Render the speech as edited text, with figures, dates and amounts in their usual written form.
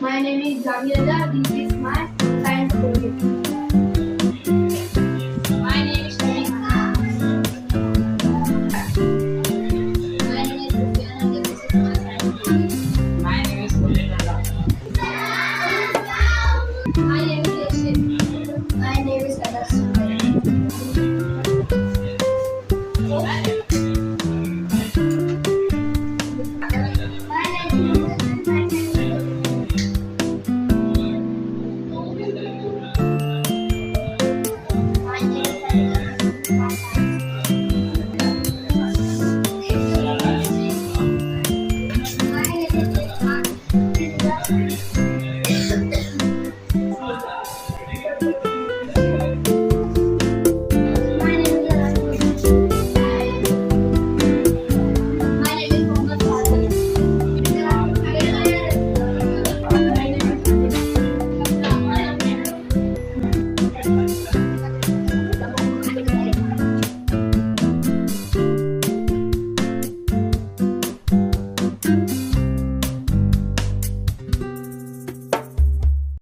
My name is Gabriela. This is my science project. My name is Sharika. My name is Rupiana. This is my science project. My name is Purna. My name is Yashir. My name is Anas. My name is